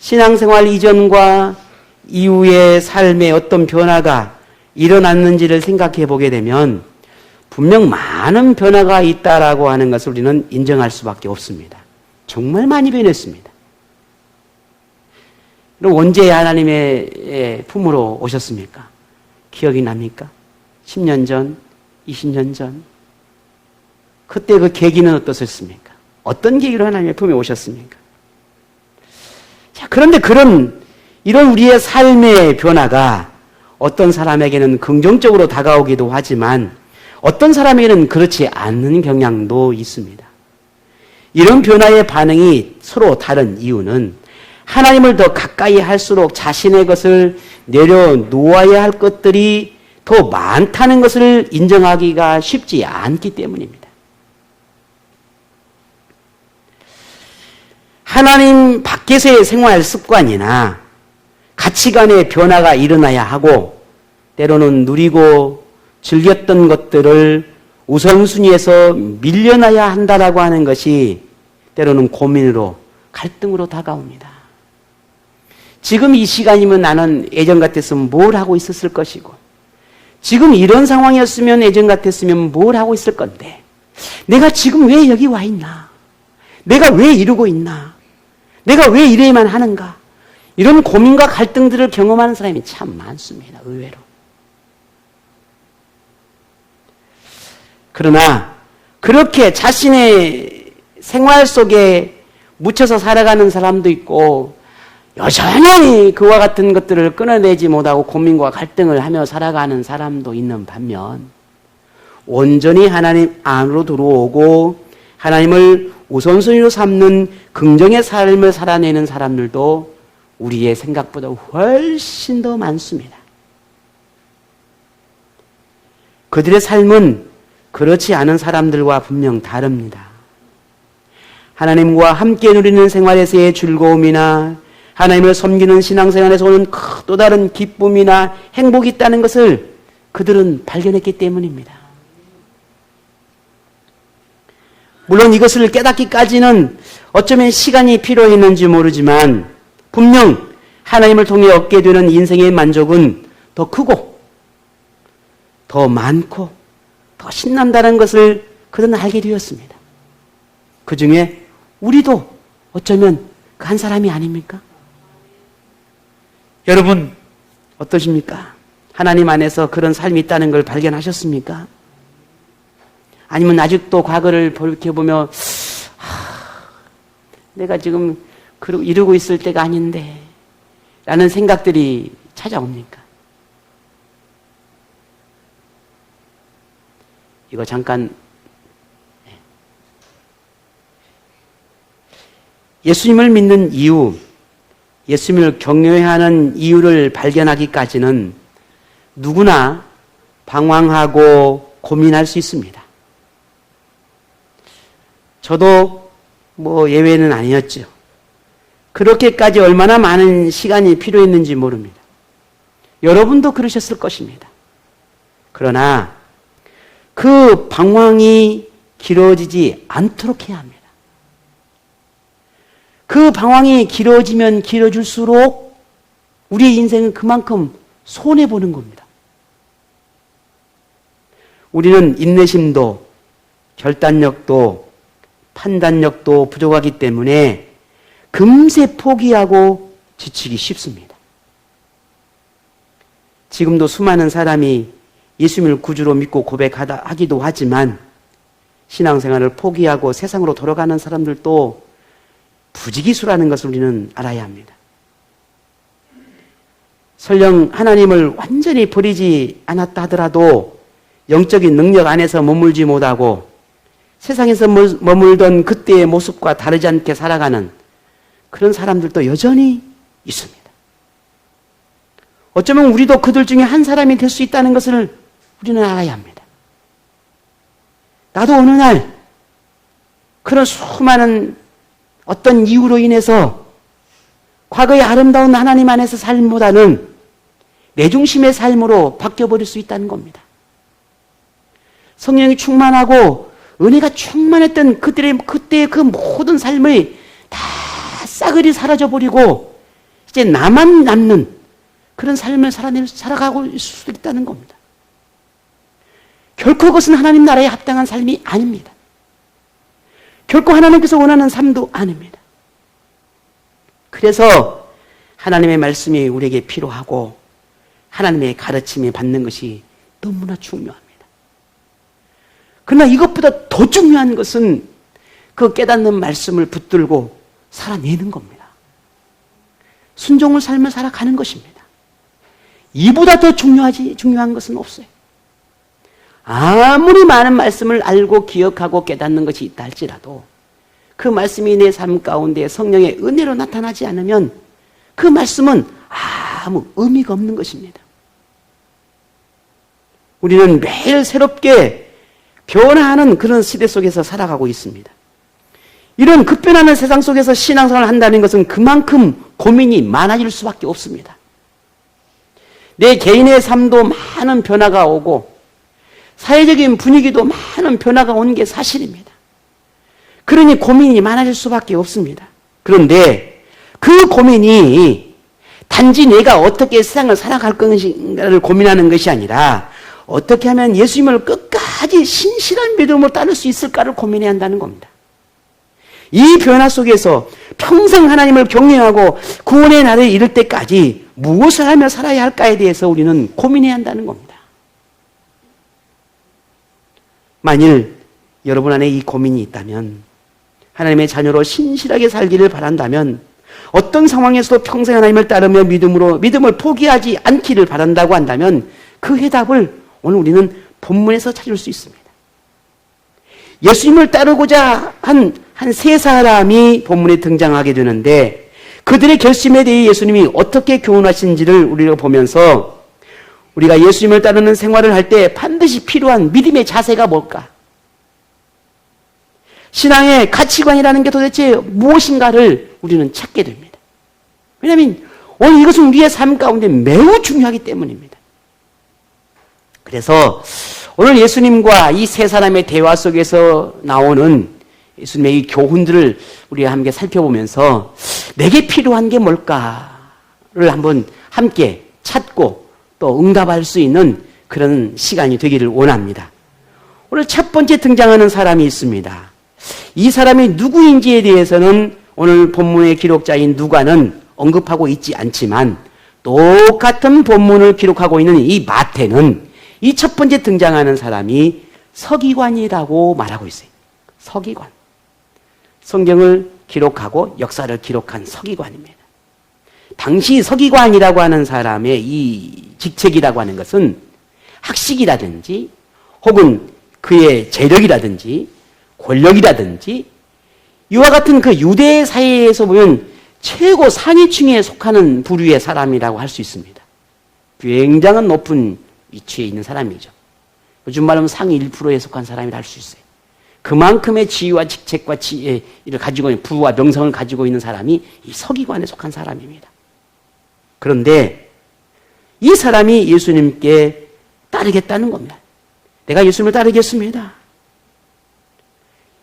신앙생활 이전과 이후의 삶에 어떤 변화가 일어났는지를 생각해 보게 되면 분명 많은 변화가 있다라고 하는 것을 우리는 인정할 수밖에 없습니다. 정말 많이 변했습니다. 그럼 언제 하나님의 품으로 오셨습니까? 기억이 납니까? 10년 전, 20년 전. 그때 그 계기는 어떠셨습니까? 어떤 계기로 하나님의 품에 오셨습니까? 자, 그런데 이런 우리의 삶의 변화가 어떤 사람에게는 긍정적으로 다가오기도 하지만 어떤 사람에게는 그렇지 않는 경향도 있습니다. 이런 변화의 반응이 서로 다른 이유는 하나님을 더 가까이 할수록 자신의 것을 내려놓아야 할 것들이 더 많다는 것을 인정하기가 쉽지 않기 때문입니다. 하나님 밖에서의 생활 습관이나 가치관의 변화가 일어나야 하고 때로는 누리고 즐겼던 것들을 우선순위에서 밀려나야 한다라고 하는 것이 때로는 고민으로 갈등으로 다가옵니다. 지금 이 시간이면 나는 예전 같았으면 뭘 하고 있었을 것이고 지금 이런 상황이었으면 예전 같았으면 뭘 하고 있을 건데 내가 지금 왜 여기 와 있나? 내가 왜 이러고 있나? 내가 왜 이래야만 하는가? 이런 고민과 갈등들을 경험하는 사람이 참 많습니다. 의외로. 그러나 그렇게 자신의 생활 속에 묻혀서 살아가는 사람도 있고 여전히 그와 같은 것들을 끊어내지 못하고 고민과 갈등을 하며 살아가는 사람도 있는 반면 온전히 하나님 안으로 들어오고 하나님을 우선순위로 삼는 긍정의 삶을 살아내는 사람들도 우리의 생각보다 훨씬 더 많습니다. 그들의 삶은 그렇지 않은 사람들과 분명 다릅니다. 하나님과 함께 누리는 생활에서의 즐거움이나 하나님을 섬기는 신앙생활에서 오는 또 다른 기쁨이나 행복이 있다는 것을 그들은 발견했기 때문입니다. 물론 이것을 깨닫기까지는 어쩌면 시간이 필요했는지 모르지만 분명 하나님을 통해 얻게 되는 인생의 만족은 더 크고 더 많고 더 신난다는 것을 그들은 알게 되었습니다. 그 중에 우리도 어쩌면 그 한 사람이 아닙니까? 여러분 어떠십니까? 하나님 안에서 그런 삶이 있다는 걸 발견하셨습니까? 아니면 아직도 과거를 돌이켜보며 내가 지금 이러고 있을 때가 아닌데 라는 생각들이 찾아옵니까? 이거 잠깐 예수님을 믿는 이유, 예수님을 경외하는 이유를 발견하기까지는 누구나 방황하고 고민할 수 있습니다. 저도 예외는 아니었죠. 그렇게까지 얼마나 많은 시간이 필요했는지 모릅니다. 여러분도 그러셨을 것입니다. 그러나 그 방황이 길어지지 않도록 해야 합니다. 그 방황이 길어지면 길어질수록 우리의 인생은 그만큼 손해보는 겁니다. 우리는 인내심도 결단력도 판단력도 부족하기 때문에 금세 포기하고 지치기 쉽습니다. 지금도 수많은 사람이 예수님을 구주로 믿고 고백하기도 하지만 신앙생활을 포기하고 세상으로 돌아가는 사람들도 부지기수라는 것을 우리는 알아야 합니다. 설령 하나님을 완전히 버리지 않았다 하더라도 영적인 능력 안에서 머물지 못하고 세상에서 머물던 그때의 모습과 다르지 않게 살아가는 그런 사람들도 여전히 있습니다. 어쩌면 우리도 그들 중에 한 사람이 될 수 있다는 것을 우리는 알아야 합니다. 나도 어느 날 그런 수많은 어떤 이유로 인해서 과거의 아름다운 하나님 안에서 삶보다는 내 중심의 삶으로 바뀌어버릴 수 있다는 겁니다. 성령이 충만하고 은혜가 충만했던 그때의 그 모든 삶을 다 싸그리 사라져버리고 이제 나만 남는 그런 삶을 살아가고 있을 수도 있다는 겁니다. 결코 그것은 하나님 나라에 합당한 삶이 아닙니다. 결코 하나님께서 원하는 삶도 아닙니다. 그래서 하나님의 말씀이 우리에게 필요하고 하나님의 가르침을 받는 것이 너무나 중요합니다. 그러나 이것보다 더 중요한 것은 그 깨닫는 말씀을 붙들고 살아내는 겁니다. 순종의 삶을 살아가는 것입니다. 이보다 더 중요한 것은 없어요. 아무리 많은 말씀을 알고 기억하고 깨닫는 것이 있다 할지라도 그 말씀이 내 삶 가운데 성령의 은혜로 나타나지 않으면 그 말씀은 아무 의미가 없는 것입니다. 우리는 매일 새롭게 변화하는 그런 시대 속에서 살아가고 있습니다. 이런 급변하는 세상 속에서 신앙생활을 한다는 것은 그만큼 고민이 많아질 수밖에 없습니다. 내 개인의 삶도 많은 변화가 오고 사회적인 분위기도 많은 변화가 오는 게 사실입니다. 그러니 고민이 많아질 수밖에 없습니다. 그런데 그 고민이 단지 내가 어떻게 세상을 살아갈 것인가를 고민하는 것이 아니라 어떻게 하면 예수님을 끝까지 신실한 믿음으로 따를 수 있을까를 고민해야 한다는 겁니다. 이 변화 속에서 평생 하나님을 경외하고 구원의 날에 이를 때까지 무엇을 하며 살아야 할까에 대해서 우리는 고민해야 한다는 겁니다. 만일 여러분 안에 이 고민이 있다면, 하나님의 자녀로 신실하게 살기를 바란다면, 어떤 상황에서도 평생 하나님을 따르며 믿음을 포기하지 않기를 바란다고 한다면 그 해답을 오늘 우리는 본문에서 찾을 수 있습니다. 예수님을 따르고자 한 세 사람이 본문에 등장하게 되는데 그들의 결심에 대해 예수님이 어떻게 교훈하신지를 우리가 보면서 우리가 예수님을 따르는 생활을 할 때 반드시 필요한 믿음의 자세가 뭘까? 신앙의 가치관이라는 게 도대체 무엇인가를 우리는 찾게 됩니다. 왜냐하면 오늘 이것은 우리의 삶 가운데 매우 중요하기 때문입니다. 그래서 오늘 예수님과 이 세 사람의 대화 속에서 나오는 예수님의 이 교훈들을 우리가 함께 살펴보면서 내게 필요한 게 뭘까를 한번 함께 찾고 또 응답할 수 있는 그런 시간이 되기를 원합니다. 오늘 첫 번째 등장하는 사람이 있습니다. 이 사람이 누구인지에 대해서는 오늘 본문의 기록자인 누가는 언급하고 있지 않지만 똑같은 본문을 기록하고 있는 이 마태는 이 첫 번째 등장하는 사람이 서기관이라고 말하고 있어요. 서기관. 성경을 기록하고 역사를 기록한 서기관입니다. 당시 서기관이라고 하는 사람의 이 직책이라고 하는 것은 학식이라든지 혹은 그의 재력이라든지 권력이라든지 이와 같은 그 유대 사회에서 보면 최고 상위층에 속하는 부류의 사람이라고 할 수 있습니다. 굉장한 높은 위치에 있는 사람이죠. 요즘 말하면 상위 1%에 속한 사람이라 할 수 있어요. 그만큼의 지위와 직책과 지위를 가지고 있는 부와 명성을 가지고 있는 사람이 이 서기관에 속한 사람입니다. 그런데 이 사람이 예수님께 따르겠다는 겁니다. 내가 예수님을 따르겠습니다.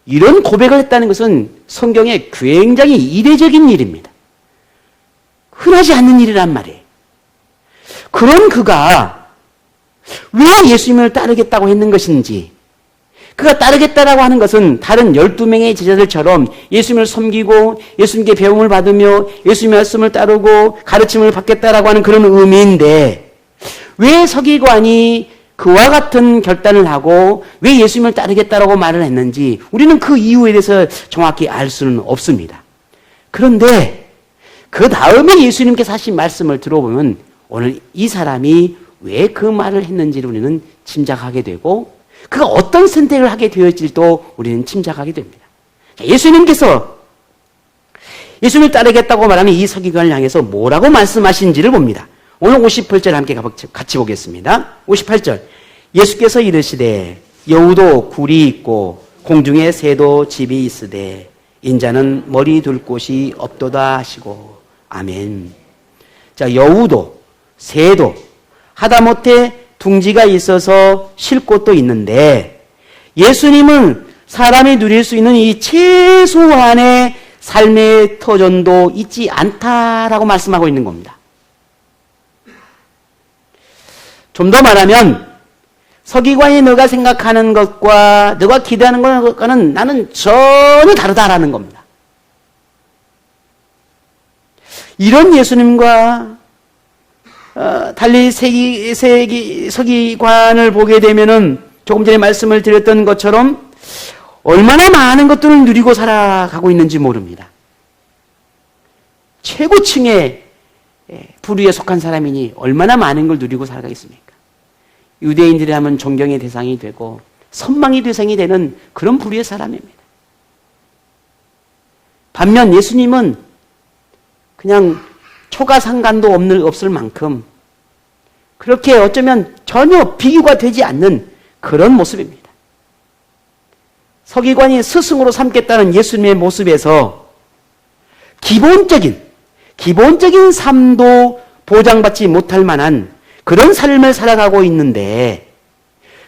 이런 고백을 했다는 것은 성경에 굉장히 이례적인 일입니다. 흔하지 않는 일이란 말이에요. 그런 그가 왜 예수님을 따르겠다고 했는 것인지, 그가 따르겠다라고 하는 것은 다른 12명의 제자들처럼 예수님을 섬기고 예수님께 배움을 받으며 예수님의 말씀을 따르고 가르침을 받겠다라고 하는 그런 의미인데 왜 서기관이 그와 같은 결단을 하고 왜 예수님을 따르겠다라고 말을 했는지 우리는 그 이유에 대해서 정확히 알 수는 없습니다. 그런데 그 다음에 예수님께서 하신 말씀을 들어보면 오늘 이 사람이 왜 그 말을 했는지를 우리는 짐작하게 되고 그가 어떤 선택을 하게 되었을지도 우리는 짐작하게 됩니다. 예수님께서 예수님을 따르겠다고 말하는 이 서기관을 향해서 뭐라고 말씀하신지를 봅니다. 오늘 58절 함께 같이 보겠습니다. 58절. 예수께서 이르시되 여우도 굴이 있고 공중에 새도 집이 있으되 인자는 머리 둘 곳이 없도다 하시고. 아멘. 자, 여우도 새도 하다못해 둥지가 있어서 쉴 곳도 있는데 예수님은 사람이 누릴 수 있는 이 최소한의 삶의 터전도 있지 않다라고 말씀하고 있는 겁니다. 좀 더 말하면 서기관이 너가 생각하는 것과 너가 기대하는 것과는 나는 전혀 다르다라는 겁니다. 이런 예수님과 달리 서기관을 보게 되면은 조금 전에 말씀을 드렸던 것처럼 얼마나 많은 것들을 누리고 살아가고 있는지 모릅니다. 최고층의 부류에 속한 사람이니 얼마나 많은 걸 누리고 살아가겠습니까? 유대인들이 하면 존경의 대상이 되고 선망의 대상이 되는 그런 부류의 사람입니다. 반면 예수님은 그냥 초가상관도 없을 만큼 그렇게 어쩌면 전혀 비교가 되지 않는 그런 모습입니다. 서기관이 스승으로 삼겠다는 예수님의 모습에서 기본적인 삶도 보장받지 못할 만한 그런 삶을 살아가고 있는데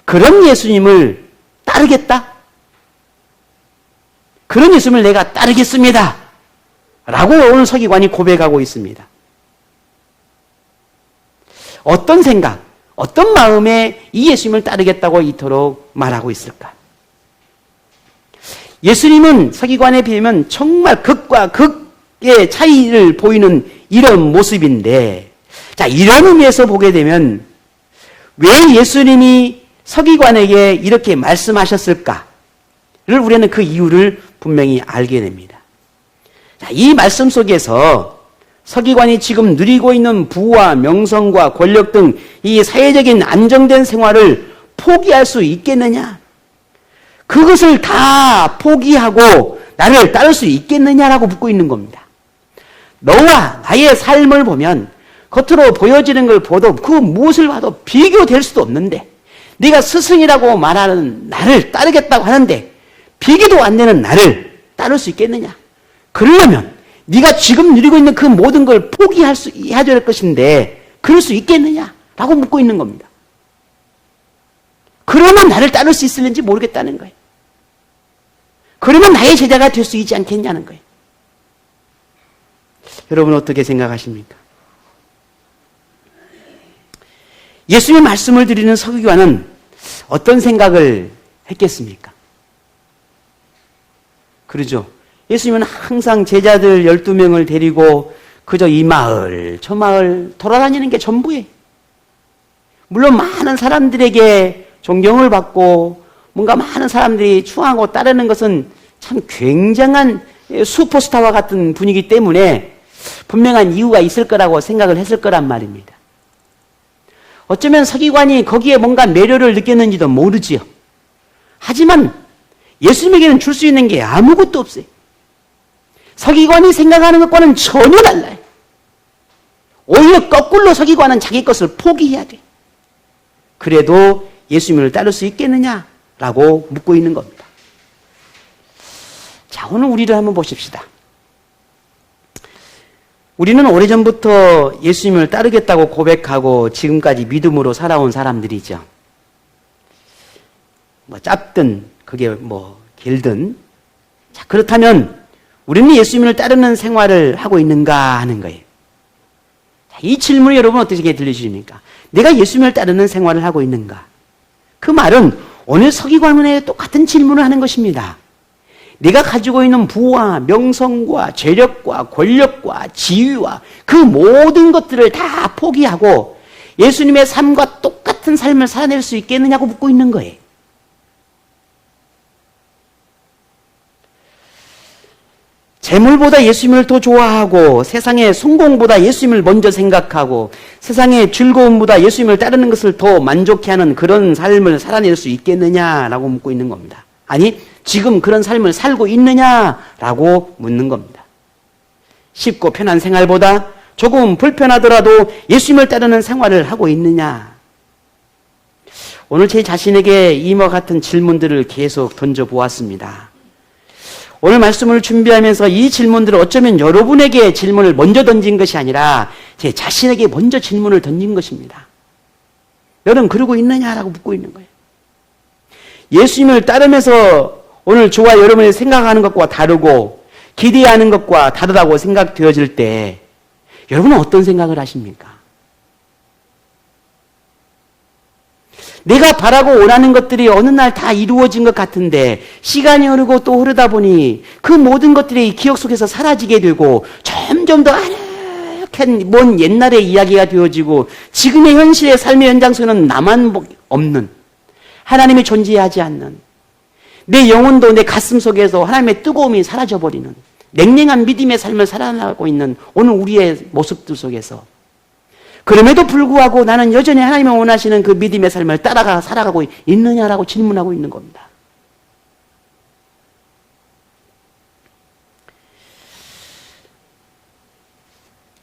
그런 예수님을 따르겠다? 그런 예수님을 내가 따르겠습니다. 라고 오늘 서기관이 고백하고 있습니다. 어떤 생각, 어떤 마음에 이 예수님을 따르겠다고 이토록 말하고 있을까? 예수님은 서기관에 비하면 정말 극과 극의 차이를 보이는 이런 모습인데, 자, 이런 의미에서 보게 되면 왜 예수님이 서기관에게 이렇게 말씀하셨을까를 우리는 그 이유를 분명히 알게 됩니다. 자, 이 말씀 속에서 서기관이 지금 누리고 있는 부와 명성과 권력 등 이 사회적인 안정된 생활을 포기할 수 있겠느냐? 그것을 다 포기하고 나를 따를 수 있겠느냐라고 묻고 있는 겁니다. 너와 나의 삶을 보면 겉으로 보여지는 걸 봐도 그 무엇을 봐도 비교될 수도 없는데 네가 스승이라고 말하는 나를 따르겠다고 하는데 비교도 안 되는 나를 따를 수 있겠느냐? 그러려면 네가 지금 누리고 있는 그 모든 걸 포기해야 될 것인데 그럴 수 있겠느냐? 라고 묻고 있는 겁니다. 그러면 나를 따를 수 있을는지 모르겠다는 거예요. 그러면 나의 제자가 될 수 있지 않겠냐는 거예요. 여러분 어떻게 생각하십니까? 예수님의 말씀을 드리는 서기관은 어떤 생각을 했겠습니까? 그러죠. 예수님은 항상 제자들 12명을 데리고 그저 이 마을, 저 마을 돌아다니는 게 전부예요. 물론 많은 사람들에게 존경을 받고 뭔가 많은 사람들이 추앙하고 따르는 것은 참 굉장한 슈퍼스타와 같은 분위기 때문에 분명한 이유가 있을 거라고 생각을 했을 거란 말입니다. 어쩌면 서기관이 거기에 뭔가 매료를 느꼈는지도 모르지요. 하지만 예수님에게는 줄 수 있는 게 아무것도 없어요. 서기관이 생각하는 것과는 전혀 달라요. 오히려 거꾸로 서기관은 자기 것을 포기해야 돼. 그래도 예수님을 따를 수 있겠느냐라고 묻고 있는 겁니다. 자, 오늘 우리를 한번 보십시다. 우리는 오래전부터 예수님을 따르겠다고 고백하고 지금까지 믿음으로 살아온 사람들이죠. 짧든 그게 길든. 자, 그렇다면 우리는 예수님을 따르는 생활을 하고 있는가 하는 거예요. 자, 이 질문이 여러분 어떻게 들리십니까? 내가 예수님을 따르는 생활을 하고 있는가? 그 말은 오늘 서기관에 똑같은 질문을 하는 것입니다. 내가 가지고 있는 부와 명성과 재력과 권력과 지위와 그 모든 것들을 다 포기하고 예수님의 삶과 똑같은 삶을 살아낼 수 있겠느냐고 묻고 있는 거예요. 재물보다 예수님을 더 좋아하고 세상의 성공보다 예수님을 먼저 생각하고 세상의 즐거움보다 예수님을 따르는 것을 더 만족해하는 그런 삶을 살아낼 수 있겠느냐라고 묻고 있는 겁니다. 아니, 지금 그런 삶을 살고 있느냐라고 묻는 겁니다. 쉽고 편한 생활보다 조금 불편하더라도 예수님을 따르는 생활을 하고 있느냐. 오늘 제 자신에게 이와 같은 질문들을 계속 던져보았습니다. 오늘 말씀을 준비하면서 이 질문들을 어쩌면 여러분에게 질문을 먼저 던진 것이 아니라 제 자신에게 먼저 질문을 던진 것입니다. 너는 그러고 있느냐라고 묻고 있는 거예요. 예수님을 따르면서 오늘 저와 여러분이 생각하는 것과 다르고 기대하는 것과 다르다고 생각되어질 때 여러분은 어떤 생각을 하십니까? 내가 바라고 원하는 것들이 어느 날 다 이루어진 것 같은데 시간이 흐르고 또 흐르다 보니 그 모든 것들이 기억 속에서 사라지게 되고 점점 더 아늑한 먼 옛날의 이야기가 되어지고 지금의 현실의 삶의 현장 속에는 나만 없는, 하나님이 존재하지 않는, 내 영혼도 내 가슴 속에서 하나님의 뜨거움이 사라져버리는 냉랭한 믿음의 삶을 살아나가고 있는 오늘 우리의 모습들 속에서 그럼에도 불구하고 나는 여전히 하나님이 원하시는 그 믿음의 삶을 따라가 살아가고 있느냐라고 질문하고 있는 겁니다.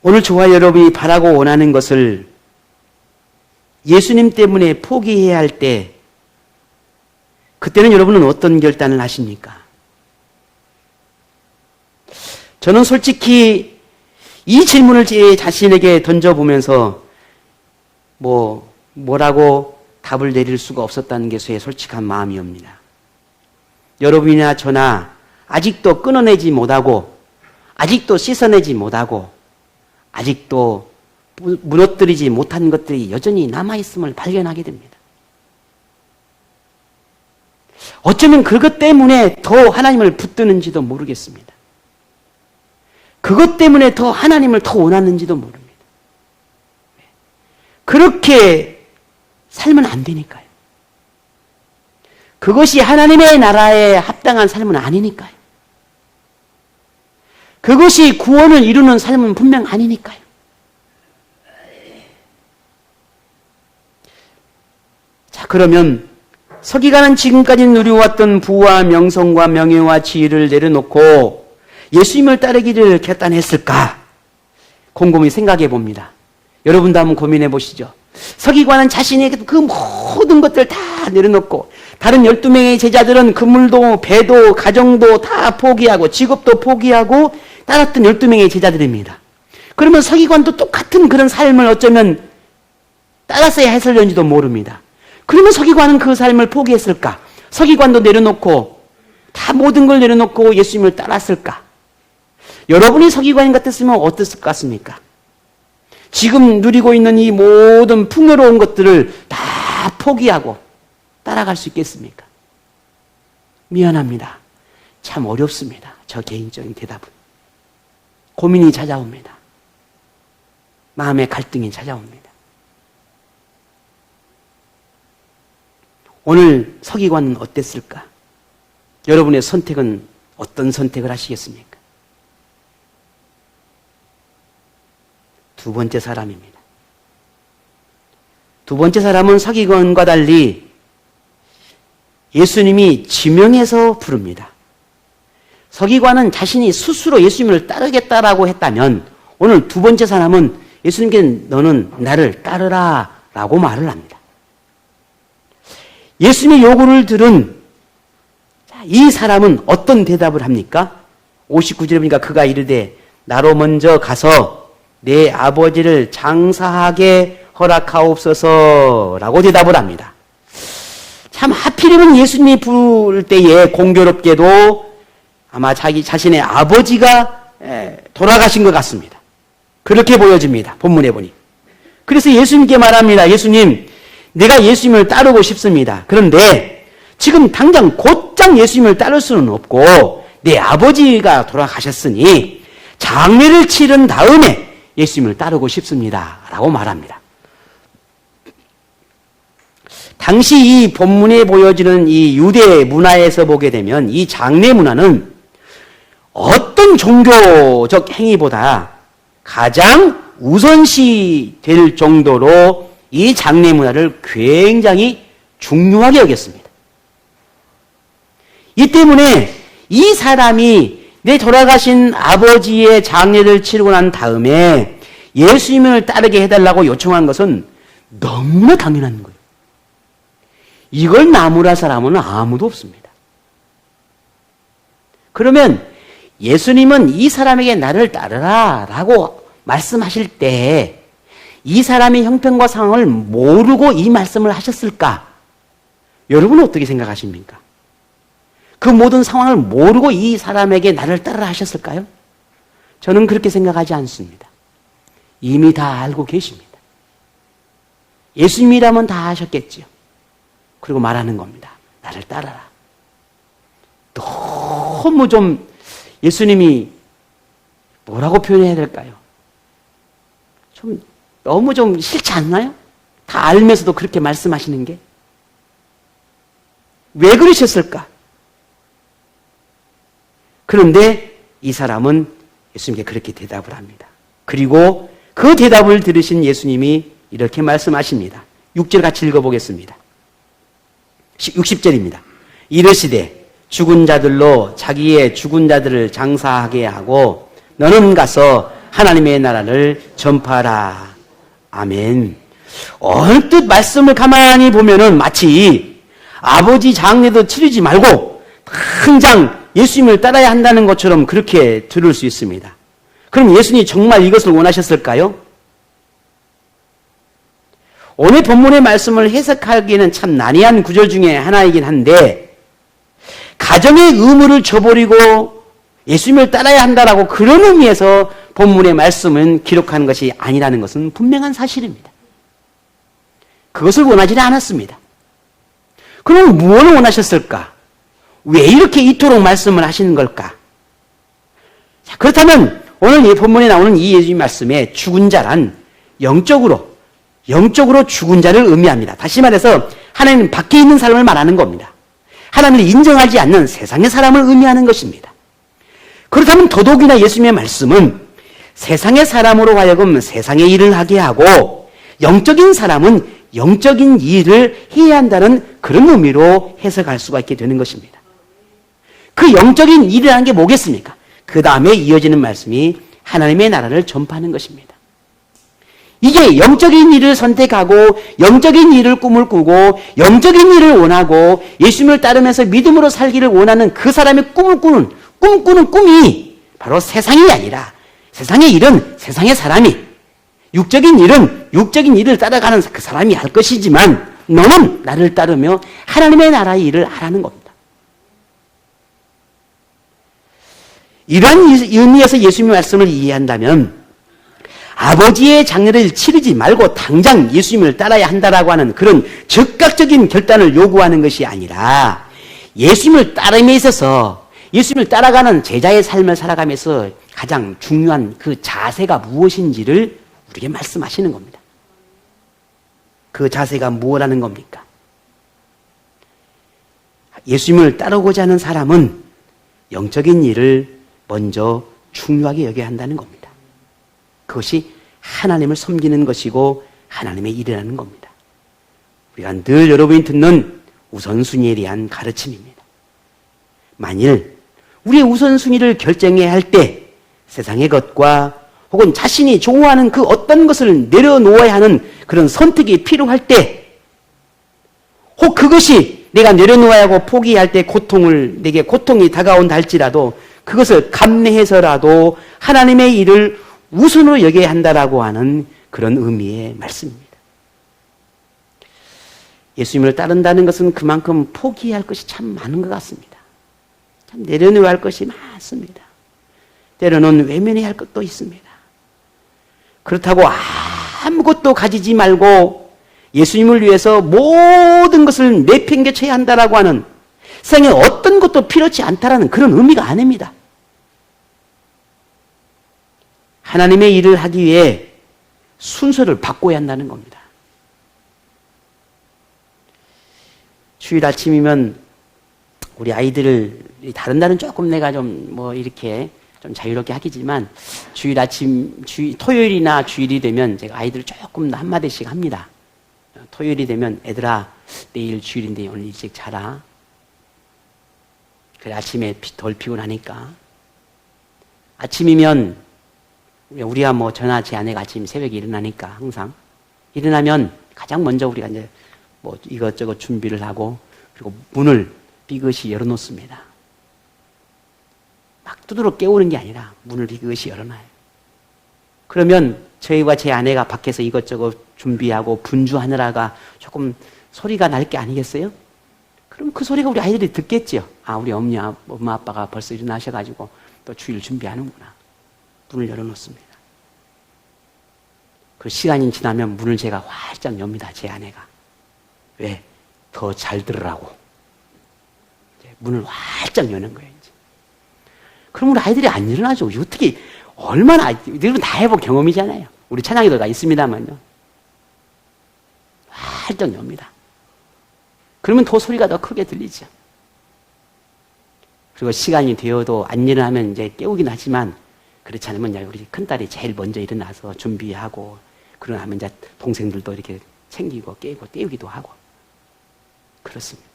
오늘 저와 여러분이 바라고 원하는 것을 예수님 때문에 포기해야 할 때 그때는 여러분은 어떤 결단을 하십니까? 저는 솔직히 이 질문을 제 자신에게 던져보면서 뭐라고 답을 내릴 수가 없었다는 게 제 솔직한 마음이옵니다. 여러분이나 저나 아직도 끊어내지 못하고 아직도 씻어내지 못하고 아직도 무너뜨리지 못한 것들이 여전히 남아있음을 발견하게 됩니다. 어쩌면 그것 때문에 더 하나님을 붙드는지도 모르겠습니다. 그것 때문에 더 하나님을 더 원하는지도 모릅니다. 그렇게 살면 안 되니까요. 그것이 하나님의 나라에 합당한 삶은 아니니까요. 그것이 구원을 이루는 삶은 분명 아니니까요. 자, 그러면 서기관은 지금까지 누려왔던 부와 명성과 명예와 지위를 내려놓고 예수님을 따르기를 결단했을까? 곰곰이 생각해 봅니다. 여러분도 한번 고민해 보시죠. 서기관은 자신의 그 모든 것들을 다 내려놓고 다른 12명의 제자들은 그물도 배도 가정도 다 포기하고 직업도 포기하고 따랐던 12명의 제자들입니다. 그러면 서기관도 똑같은 그런 삶을 어쩌면 따랐어야 했을는지도 모릅니다. 그러면 서기관은 그 삶을 포기했을까? 서기관도 내려놓고 다 모든 걸 내려놓고 예수님을 따랐을까? 여러분이 서기관 같았으면 어땠을 것 같습니까? 지금 누리고 있는 이 모든 풍요로운 것들을 다 포기하고 따라갈 수 있겠습니까? 미안합니다. 참 어렵습니다. 저 개인적인 대답은. 고민이 찾아옵니다. 마음의 갈등이 찾아옵니다. 오늘 서기관은 어땠을까? 여러분의 선택은 어떤 선택을 하시겠습니까? 두 번째 사람입니다. 두 번째 사람은 서기관과 달리 예수님이 지명해서 부릅니다. 서기관은 자신이 스스로 예수님을 따르겠다라고 했다면 오늘 두 번째 사람은 예수님께 너는 나를 따르라 라고 말을 합니다. 예수님의 요구를 들은 이 사람은 어떤 대답을 합니까? 59절에 보니까 그가 이르되 나로 먼저 가서 내 아버지를 장사하게 허락하옵소서 라고 대답을 합니다. 참 하필이면 예수님이 부를 때에 공교롭게도 아마 자기 자신의 아버지가 돌아가신 것 같습니다. 그렇게 보여집니다. 본문에 보니. 그래서 예수님께 말합니다. 예수님, 내가 예수님을 따르고 싶습니다. 그런데 지금 당장 곧장 예수님을 따를 수는 없고 내 아버지가 돌아가셨으니 장례를 치른 다음에 예수님을 따르고 싶습니다. 라고 말합니다. 당시 이 본문에 보여지는 이 유대 문화에서 보게 되면 이 장례 문화는 어떤 종교적 행위보다 가장 우선시 될 정도로 이 장례 문화를 굉장히 중요하게 여겼습니다. 이 때문에 이 사람이 내 돌아가신 아버지의 장례를 치르고 난 다음에 예수님을 따르게 해달라고 요청한 것은 너무나 당연한 거예요. 이걸 나무랄 사람은 아무도 없습니다. 그러면 예수님은 이 사람에게 나를 따르라 라고 말씀하실 때 이 사람의 형편과 상황을 모르고 이 말씀을 하셨을까? 여러분은 어떻게 생각하십니까? 그 모든 상황을 모르고 이 사람에게 나를 따르라 하셨을까요? 저는 그렇게 생각하지 않습니다. 이미 다 알고 계십니다. 예수님이라면 다 하셨겠지요. 그리고 말하는 겁니다. 나를 따라라. 너무 좀 예수님이 뭐라고 표현해야 될까요? 너무 좀 싫지 않나요? 다 알면서도 그렇게 말씀하시는 게. 왜 그러셨을까? 그런데 이 사람은 예수님께 그렇게 대답을 합니다. 그리고 그 대답을 들으신 예수님이 이렇게 말씀하십니다. 6절 같이 읽어보겠습니다. 60절입니다. 이르시되 죽은 자들로 자기의 죽은 자들을 장사하게 하고 너는 가서 하나님의 나라를 전파하라. 아멘. 언뜻 말씀을 가만히 보면은 마치 아버지 장례도 치르지 말고 당장 예수님을 따라야 한다는 것처럼 그렇게 들을 수 있습니다. 그럼 예수님이 정말 이것을 원하셨을까요? 오늘 본문의 말씀을 해석하기에는 참 난해한 구절 중에 하나이긴 한데 가정의 의무를 저버리고 예수님을 따라야 한다라고 그런 의미에서 본문의 말씀은 기록하는 것이 아니라는 것은 분명한 사실입니다. 그것을 원하지는 않았습니다. 그럼 무엇을 원하셨을까? 왜 이렇게 이토록 말씀을 하시는 걸까? 자, 그렇다면 오늘 이 본문에 나오는 이 예수님 말씀에 죽은 자란 영적으로 죽은 자를 의미합니다. 다시 말해서 하나님 밖에 있는 사람을 말하는 겁니다. 하나님을 인정하지 않는 세상의 사람을 의미하는 것입니다. 그렇다면 더더욱이나 예수님의 말씀은 세상의 사람으로 하여금 세상의 일을 하게 하고 영적인 사람은 영적인 일을 해야 한다는 그런 의미로 해석할 수가 있게 되는 것입니다. 그 영적인 일이라는 게 뭐겠습니까? 그 다음에 이어지는 말씀이 하나님의 나라를 전파하는 것입니다. 이게 영적인 일을 선택하고 영적인 일을 꿈을 꾸고 영적인 일을 원하고 예수님을 따르면서 믿음으로 살기를 원하는 그 사람의 꿈꾸는 꿈이 바로 세상이 아니라 세상의 일은 세상의 사람이 육적인 일은 육적인 일을 따라가는 그 사람이 할 것이지만 너는 나를 따르며 하나님의 나라의 일을 하라는 겁니다. 이러한 의미에서 예수님의 말씀을 이해한다면 아버지의 장례를 치르지 말고 당장 예수님을 따라야 한다라고 하는 그런 즉각적인 결단을 요구하는 것이 아니라 예수님을 따름에 있어서 예수님을 따라가는 제자의 삶을 살아가면서 가장 중요한 그 자세가 무엇인지를 우리에게 말씀하시는 겁니다. 그 자세가 무엇이라는 겁니까? 예수님을 따르고자 하는 사람은 영적인 일을 먼저 중요하게 여겨야 한다는 겁니다. 그것이 하나님을 섬기는 것이고 하나님의 일이라는 겁니다. 우리가 늘 여러분이 듣는 우선순위에 대한 가르침입니다. 만일 우리의 우선순위를 결정해야 할 때 세상의 것과 혹은 자신이 좋아하는 그 어떤 것을 내려놓아야 하는 그런 선택이 필요할 때 혹 그것이 내가 내려놓아야 하고 포기할 때 내게 고통이 다가온다 할지라도 그것을 감내해서라도 하나님의 일을 우선으로 여겨야 한다라고 하는 그런 의미의 말씀입니다. 예수님을 따른다는 것은 그만큼 포기할 것이 참 많은 것 같습니다. 참 내려놓아야 할 것이 많습니다. 때로는 외면해야 할 것도 있습니다. 그렇다고 아무것도 가지지 말고 예수님을 위해서 모든 것을 내팽개쳐야 한다라고 하는 세상에 어떤 것도 필요치 않다라는 그런 의미가 아닙니다. 하나님의 일을 하기 위해 순서를 바꿔야 한다는 겁니다. 주일 아침이면 우리 아이들을 다른 날은 조금 내가 좀 이렇게 좀 자유롭게 하기지만 주일 아침 토요일이나 주일이 되면 제가 아이들을 조금 한마디씩 합니다. 토요일이 되면 애들아 내일 주일인데 오늘 일찍 자라. 그래 아침에 덜 피곤하니까. 아침이면 우리가 저나 제 아내가 아침 새벽에 일어나니까 항상 일어나면 가장 먼저 우리가 이제 이것저것 준비를 하고 그리고 문을 삐끗이 열어놓습니다. 막 두드러 깨우는 게 아니라 문을 삐끗이 열어놔요. 그러면 저희와 제 아내가 밖에서 이것저것 준비하고 분주하느라가 조금 소리가 날 게 아니겠어요? 그럼 그 소리가 우리 아이들이 듣겠죠. 아, 우리 엄마 아빠가 벌써 일어나셔가지고 또 주일 준비하는구나. 문을 열어놓습니다. 그 시간이 지나면 문을 제가 활짝 엽니다. 제 아내가. 왜? 더 잘 들으라고. 문을 활짝 여는 거예요. 이제. 그럼 우리 아이들이 안 일어나죠. 어떻게, 얼마나, 여러분 다 해본 경험이잖아요. 우리 찬양이도 다 있습니다만요. 활짝 엽니다. 그러면 더 소리가 더 크게 들리죠. 그리고 시간이 되어도 안 일어나면 이제 깨우긴 하지만, 그렇지 않으면 이제 우리 큰딸이 제일 먼저 일어나서 준비하고, 그러고 나면 이제 동생들도 이렇게 챙기고 깨우고 떼우기도 하고. 그렇습니다.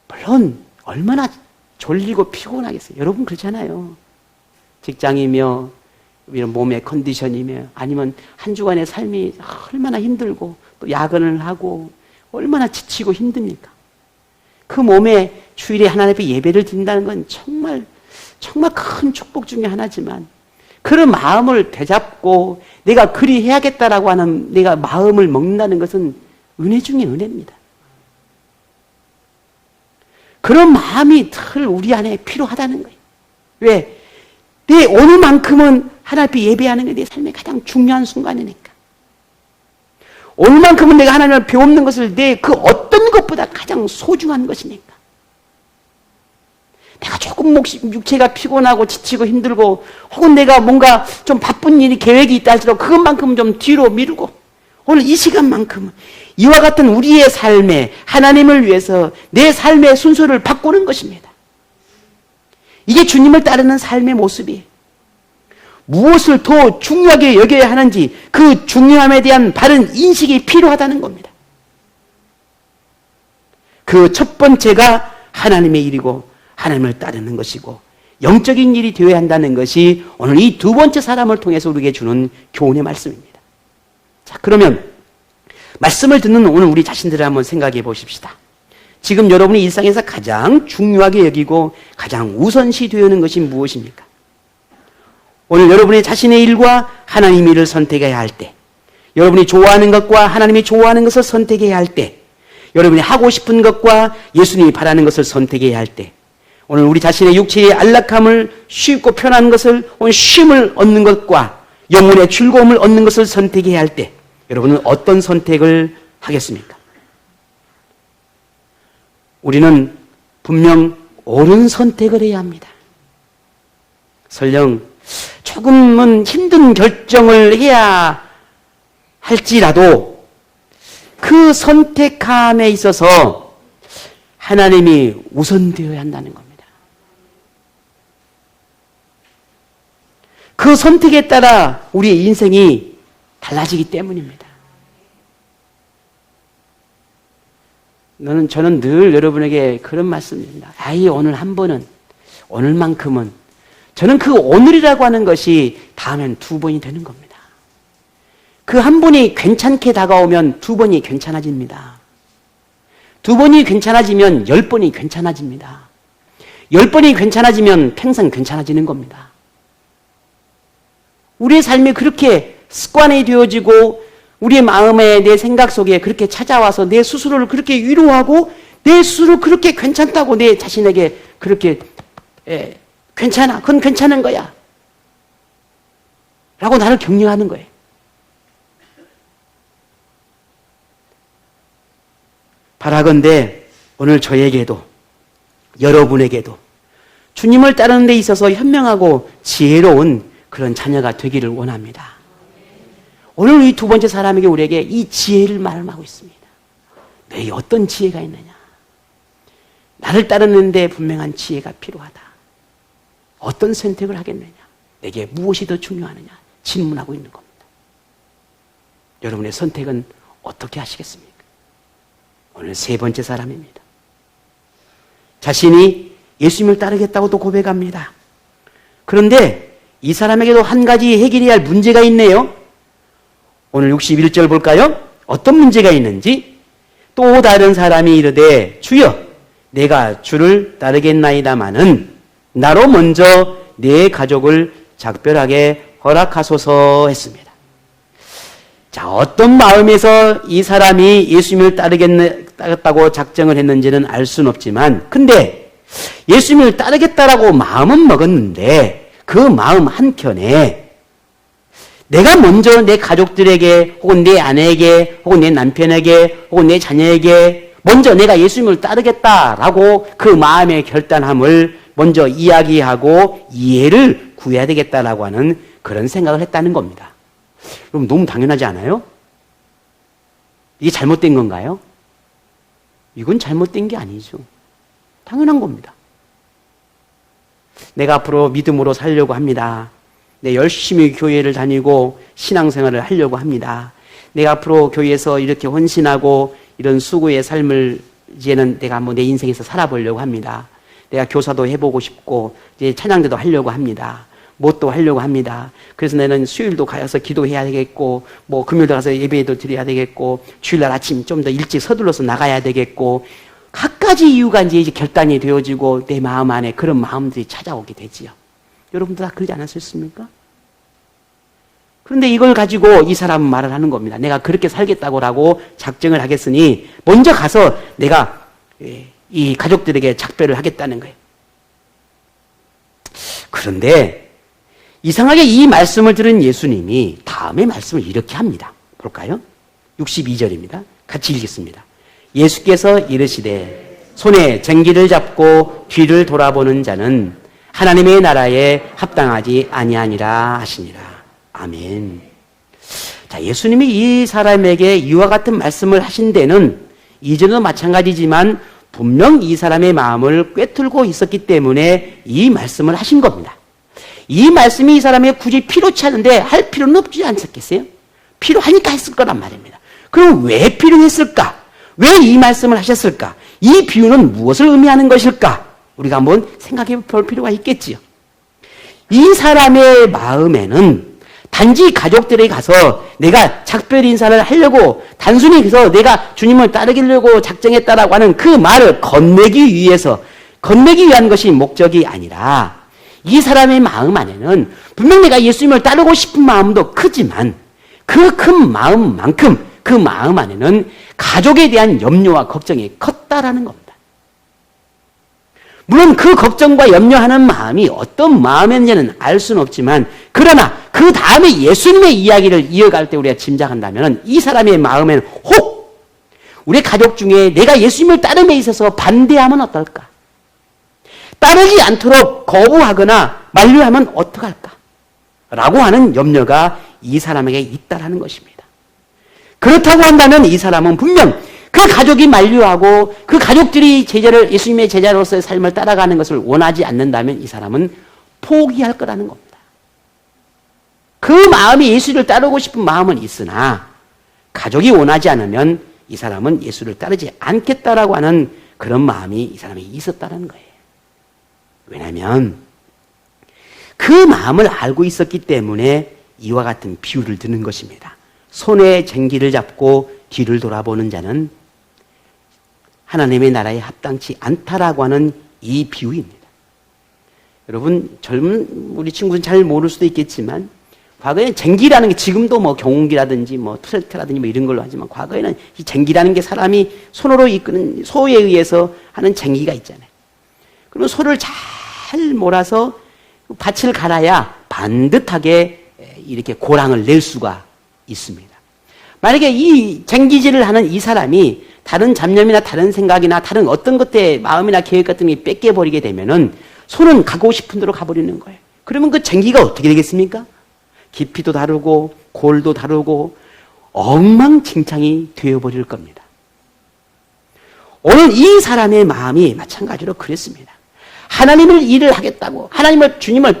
물론 얼마나 졸리고 피곤하겠어요. 여러분 그렇잖아요. 직장이며 이런 몸의 컨디션이며 아니면 한 주간의 삶이 얼마나 힘들고 또 야근을 하고 얼마나 지치고 힘듭니까? 그 몸에 주일에 하나님 앞에 예배를 드린다는 건 정말 큰 축복 중에 하나지만 그런 마음을 되잡고 내가 그리 해야겠다라고 하는 내가 마음을 먹는다는 것은 은혜 중에 은혜입니다. 그런 마음이 늘 우리 안에 필요하다는 거예요. 왜? 내 오늘만큼은 하나님 앞에 예배하는 게 내 삶의 가장 중요한 순간이니까. 오늘만큼은 내가 하나님을 배우는 것을 내 그 어떤 것보다 가장 소중한 것이니까. 내가 조금 육체가 피곤하고 지치고 힘들고 혹은 내가 뭔가 좀 바쁜 일이 계획이 있다 할지라도 그것만큼은 좀 뒤로 미루고 오늘 이 시간만큼은 이와 같은 우리의 삶에 하나님을 위해서 내 삶의 순서를 바꾸는 것입니다. 이게 주님을 따르는 삶의 모습이에요. 무엇을 더 중요하게 여겨야 하는지 그 중요함에 대한 바른 인식이 필요하다는 겁니다. 그 첫 번째가 하나님의 일이고 하나님을 따르는 것이고 영적인 일이 되어야 한다는 것이 오늘 이 두 번째 사람을 통해서 우리에게 주는 교훈의 말씀입니다. 자, 그러면 말씀을 듣는 오늘 우리 자신들을 한번 생각해 보십시다. 지금 여러분이 일상에서 가장 중요하게 여기고 가장 우선시 되어 있는 것이 무엇입니까? 오늘 여러분의 자신의 일과 하나님의 일을 선택해야 할 때, 여러분이 좋아하는 것과 하나님이 좋아하는 것을 선택해야 할 때, 여러분이 하고 싶은 것과 예수님이 바라는 것을 선택해야 할 때, 오늘 우리 자신의 육체의 안락함을 쉽고 편한 것을, 오늘 쉼을 얻는 것과 영혼의 즐거움을 얻는 것을 선택해야 할 때, 여러분은 어떤 선택을 하겠습니까? 우리는 분명 옳은 선택을 해야 합니다. 설령 조금은 힘든 결정을 해야 할지라도 그 선택함에 있어서 하나님이 우선되어야 한다는 겁니다. 그 선택에 따라 우리의 인생이 달라지기 때문입니다. 저는 늘 여러분에게 그런 말씀입니다. 오늘 한 번은, 오늘만큼은, 저는 그 오늘이라고 하는 것이 다음엔 두 번이 되는 겁니다. 그 한 번이 괜찮게 다가오면 두 번이 괜찮아집니다. 두 번이 괜찮아지면 10번이 괜찮아집니다. 10번이 괜찮아지면 평생 괜찮아지는 겁니다. 우리의 삶이 그렇게 습관이 되어지고 우리의 마음에 내 생각 속에 그렇게 찾아와서 내 스스로를 그렇게 위로하고 내 스스로 그렇게 괜찮다고 내 자신에게 그렇게 괜찮아, 그건 괜찮은 거야 라고 나를 격려하는 거예요. 바라건대 오늘 저에게도 여러분에게도 주님을 따르는 데 있어서 현명하고 지혜로운 그런 자녀가 되기를 원합니다. 오늘 이 두 번째 사람에게 우리에게 이 지혜를 말하고 있습니다. 너에게 어떤 지혜가 있느냐? 나를 따르는 데 분명한 지혜가 필요하다. 어떤 선택을 하겠느냐? 내게 무엇이 더 중요하느냐? 질문하고 있는 겁니다. 여러분의 선택은 어떻게 하시겠습니까? 오늘 세 번째 사람입니다. 자신이 예수님을 따르겠다고 또 고백합니다. 그런데 이 사람에게도 한 가지 해결해야 할 문제가 있네요. 오늘 61절 볼까요? 어떤 문제가 있는지. 또 다른 사람이 이르되 주여 내가 주를 따르겠나이다마는 나로 먼저 내 가족을 작별하게 허락하소서 했습니다. 자, 어떤 마음에서 이 사람이 예수님을 따르겠다고 작정을 했는지는 알 수는 없지만, 근데 예수님을 따르겠다라고 마음은 먹었는데 그 마음 한켠에 내가 먼저 내 가족들에게 혹은 내 아내에게 혹은 내 남편에게 혹은 내 자녀에게 먼저 내가 예수님을 따르겠다라고 그 마음의 결단함을 먼저 이야기하고 이해를 구해야 되겠다라고 하는 그런 생각을 했다는 겁니다. 그럼 너무 당연하지 않아요? 이게 잘못된 건가요? 이건 잘못된 게 아니죠. 당연한 겁니다. 내가 앞으로 믿음으로 살려고 합니다. 내 열심히 교회를 다니고 신앙생활을 하려고 합니다. 내가 앞으로 교회에서 이렇게 헌신하고 이런 수고의 삶을 이제는 내가 내 인생에서 살아보려고 합니다. 내가 교사도 해보고 싶고 이제 찬양대도 하려고 합니다. 뭣도 하려고 합니다. 그래서 나는 수요일도 가서 기도해야 되겠고, 금요일도 가서 예배도 드려야 되겠고, 주일날 아침 좀 더 일찍 서둘러서 나가야 되겠고, 갖가지 이유가 이제 결단이 되어지고 내 마음 안에 그런 마음들이 찾아오게 되지요. 여러분들 다 그러지 않았습니까? 그런데 이걸 가지고 이 사람은 말을 하는 겁니다. 내가 그렇게 살겠다고라고 작정을 하겠으니 먼저 가서 내가 이 가족들에게 작별을 하겠다는 거예요. 그런데 이상하게 이 말씀을 들은 예수님이 다음의 말씀을 이렇게 합니다. 볼까요? 62절입니다. 같이 읽겠습니다. 예수께서 이르시되 손에 쟁기를 잡고 뒤를 돌아보는 자는 하나님의 나라에 합당하지 아니하니라 하시니라. 아멘. 자, 예수님이 이 사람에게 이와 같은 말씀을 하신 데는 이전에도 마찬가지지만 분명 이 사람의 마음을 꿰뚫고 있었기 때문에 이 말씀을 하신 겁니다. 이 말씀이 이 사람에게 굳이 필요치 않은데 할 필요는 없지 않겠어요? 필요하니까 했을 거란 말입니다. 그럼 왜 필요했을까? 왜 이 말씀을 하셨을까? 이 비유는 무엇을 의미하는 것일까? 우리가 한번 생각해 볼 필요가 있겠지요. 이 사람의 마음에는 단지 가족들에게 가서 내가 작별 인사를 하려고 단순히 그래서 내가 주님을 따르려고 작정했다라고 하는 그 말을 건네기 위한 것이 목적이 아니라 이 사람의 마음 안에는 분명 내가 예수님을 따르고 싶은 마음도 크지만 그 큰 마음만큼 그 마음 안에는 가족에 대한 염려와 걱정이 컸다라는 겁니다. 물론 그 걱정과 염려하는 마음이 어떤 마음이었는지는 알 수는 없지만 그러나 그 다음에 예수님의 이야기를 이어갈 때 우리가 짐작한다면 이 사람의 마음에는 혹 우리 가족 중에 내가 예수님을 따름에 있어서 반대하면 어떨까? 따르지 않도록 거부하거나 만류하면 어떡할까? 라고 하는 염려가 이 사람에게 있다라는 것입니다. 그렇다고 한다면 이 사람은 분명 그 가족이 만류하고 그 가족들이 예수님의 제자로서의 삶을 따라가는 것을 원하지 않는다면 이 사람은 포기할 거라는 겁니다. 그 마음이 예수를 따르고 싶은 마음은 있으나 가족이 원하지 않으면 이 사람은 예수를 따르지 않겠다라고 하는 그런 마음이 이 사람이 있었다는 거예요. 왜냐하면 그 마음을 알고 있었기 때문에 이와 같은 비유를 드는 것입니다. 손에 쟁기를 잡고 뒤를 돌아보는 자는 하나님의 나라에 합당치 않다라고 하는 이 비유입니다. 여러분, 젊은 우리 친구는 잘 모를 수도 있겠지만 과거에는 쟁기라는 게 지금도 경운기라든지 트랙터라든지 이런 걸로 하지만 과거에는 이 쟁기라는 게 사람이 손으로 이끄는 소에 의해서 하는 쟁기가 있잖아요. 그러면 소를 잘 몰아서 밭을 갈아야 반듯하게 이렇게 고랑을 낼 수가 있습니다. 만약에 이 쟁기질을 하는 이 사람이 다른 잡념이나 다른 생각이나 다른 어떤 것들의 마음이나 계획 같은 게 뺏겨버리게 되면은 소는 가고 싶은 대로 가버리는 거예요. 그러면 그 쟁기가 어떻게 되겠습니까? 깊이도 다르고 골도 다르고 엉망진창이 되어버릴 겁니다. 오늘 이 사람의 마음이 마찬가지로 그랬습니다. 하나님을 일을 하겠다고